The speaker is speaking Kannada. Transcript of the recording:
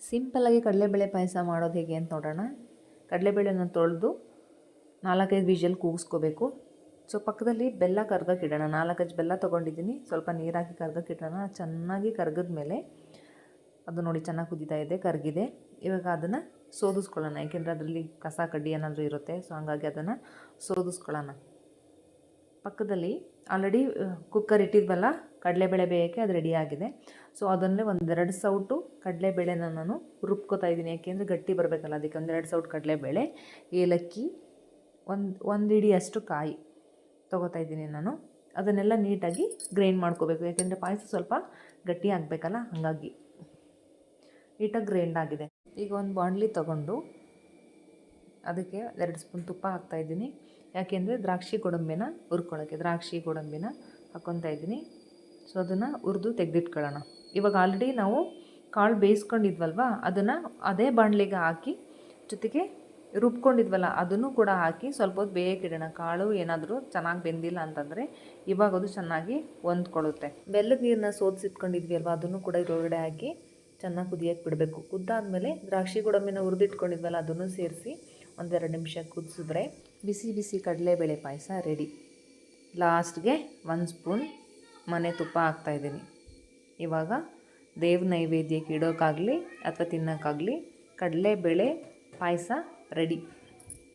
ಸಿಂಪಲ್ಲಾಗಿ ಕಡಲೆಬೇಳೆ ಪಾಯಸ ಮಾಡೋದು ಹೇಗೆ ಅಂತ ನೋಡೋಣ. ಕಡಲೆಬೇಳೆನ ತೊಳೆದು 4-5 ವಿಷಲ್ ಕೂಗಿಸ್ಕೋಬೇಕು. ಸೊ ಪಕ್ಕದಲ್ಲಿ ಬೆಲ್ಲ ಕರ್ಗಕ್ಕೆ ಇಡೋಣ. 4 ಬೆಲ್ಲ ತೊಗೊಂಡಿದ್ದೀನಿ. ಸ್ವಲ್ಪ ನೀರು ಹಾಕಿ ಕರ್ಗಕ್ಕೆ ಇಡೋಣ. ಚೆನ್ನಾಗಿ ಕರ್ಗದ ಮೇಲೆ ಅದು ನೋಡಿ ಚೆನ್ನಾಗಿ ಕುದೀತಾ ಇದೆ, ಕರಗಿದೆ. ಇವಾಗ ಅದನ್ನು ಸೋದಿಸ್ಕೊಳ್ಳೋಣ, ಏಕೆಂದರೆ ಅದರಲ್ಲಿ ಕಸ ಕಡ್ಡಿ ಏನಾದರೂ ಇರುತ್ತೆ. ಸೊ ಹಾಗಾಗಿ ಅದನ್ನು ಸೋದಿಸ್ಕೊಳ್ಳೋಣ. ಪಕ್ಕದಲ್ಲಿ ಆಲ್ರೆಡಿ ಕುಕ್ಕರ್ ಇಟ್ಟಿದ್ವಲ್ಲ ಕಡಲೆಬೇಳೆ ಬೇಯೋಕ್ಕೆ, ಅದು ರೆಡಿಯಾಗಿದೆ. ಸೊ ಅದನ್ನೇ 1-2 ಸೌಟು ಕಡಲೆಬೇಳೆನ ನಾನು ರುಬ್ಕೋತಾ ಇದ್ದೀನಿ. ಏಕೆಂದರೆ ಗಟ್ಟಿ ಬರಬೇಕಲ್ಲ, ಅದಕ್ಕೆ 1-2 ಸೌಟು ಕಡಲೆಬೇಳೆ, ಏಲಕ್ಕಿ, ಒಂದು ಹಿಡಿಯಷ್ಟು ಕಾಯಿ ತೊಗೋತಾ ಇದ್ದೀನಿ ನಾನು. ಅದನ್ನೆಲ್ಲ ನೀಟಾಗಿ ಗ್ರೈಂಡ್ ಮಾಡ್ಕೋಬೇಕು, ಏಕೆಂದರೆ ಪಾಯಸ ಸ್ವಲ್ಪ ಗಟ್ಟಿ ಆಗಬೇಕಲ್ಲ, ಹಾಗಾಗಿ ನೀಟಾಗಿ ಗ್ರೈಂಡ್ ಆಗಿದೆ. ಈಗ ಒಂದು ಬಾಣಲಿ ತೊಗೊಂಡು ಅದಕ್ಕೆ 2 ಸ್ಪೂನ್ ತುಪ್ಪ ಹಾಕ್ತಾಯಿದ್ದೀನಿ. ಯಾಕೆಂದರೆ ದ್ರಾಕ್ಷಿ ಗೋಡಂಬಿನ ಹುರ್ಕೊಳ್ಳೋಕ್ಕೆ ದ್ರಾಕ್ಷಿ ಗೋಡಂಬಿನ ಹಾಕ್ಕೊತಾ ಇದ್ದೀನಿ. ಸೊ ಅದನ್ನು ಹುರಿದು ತೆಗೆದಿಟ್ಕೊಳ್ಳೋಣ. ಇವಾಗ ಆಲ್ರೆಡಿ ನಾವು ಕಾಳು ಬೇಯಿಸ್ಕೊಂಡಿದ್ವಲ್ವ, ಅದನ್ನು ಅದೇ ಬಾಣಲಿಗೆ ಹಾಕಿ ಜೊತೆಗೆ ರುಬ್ಕೊಂಡಿದ್ವಲ್ಲ ಅದನ್ನು ಕೂಡ ಹಾಕಿ ಸ್ವಲ್ಪ ಹೊತ್ತು ಬೇಯಕ್ಕಿಡೋಣ. ಕಾಳು ಏನಾದರೂ ಚೆನ್ನಾಗಿ ಬೆಂದಿಲ್ಲ ಅಂತಂದರೆ ಇವಾಗ ಅದು ಚೆನ್ನಾಗಿ ಹೊಂದ್ಕೊಳ್ಳುತ್ತೆ. ಬೆಲ್ಲದ ನೀರನ್ನ ಸೋದಿಸಿಟ್ಕೊಂಡಿದ್ವಿ ಅಲ್ವ, ಅದನ್ನು ಕೂಡ ಇದರೊಳಗಡೆ ಹಾಕಿ ಚೆನ್ನಾಗಿ ಕುದಿಯೋಕ್ಕೆ ಬಿಡಬೇಕು. ಕುದ್ದಾದಮೇಲೆ ದ್ರಾಕ್ಷಿ ಗೋಡಂಬಿನ ಹುರಿದಿಟ್ಕೊಂಡಿದ್ವಲ್ಲ ಅದನ್ನು ಸೇರಿಸಿ 1-2 ನಿಮಿಷ ಕುದಿಸಿದ್ರೆ ಬಿಸಿ ಬಿಸಿ ಕಡಲೆಬೇಳೆ ಪಾಯಸ ರೆಡಿ. ಲಾಸ್ಟ್ಗೆ 1 ಸ್ಪೂನ್ ಮನೆ ತುಪ್ಪ ಹಾಕ್ತಾಯಿದ್ದೀನಿ. ಇವಾಗ ದೇವ್ರ ನೈವೇದ್ಯಕ್ಕೆ ಇಡೋಕ್ಕಾಗಲಿ ಅಥವಾ ತಿನ್ನೋಕ್ಕಾಗಲಿ ಕಡಲೆಬೇಳೆ ಪಾಯಸ ರೆಡಿ.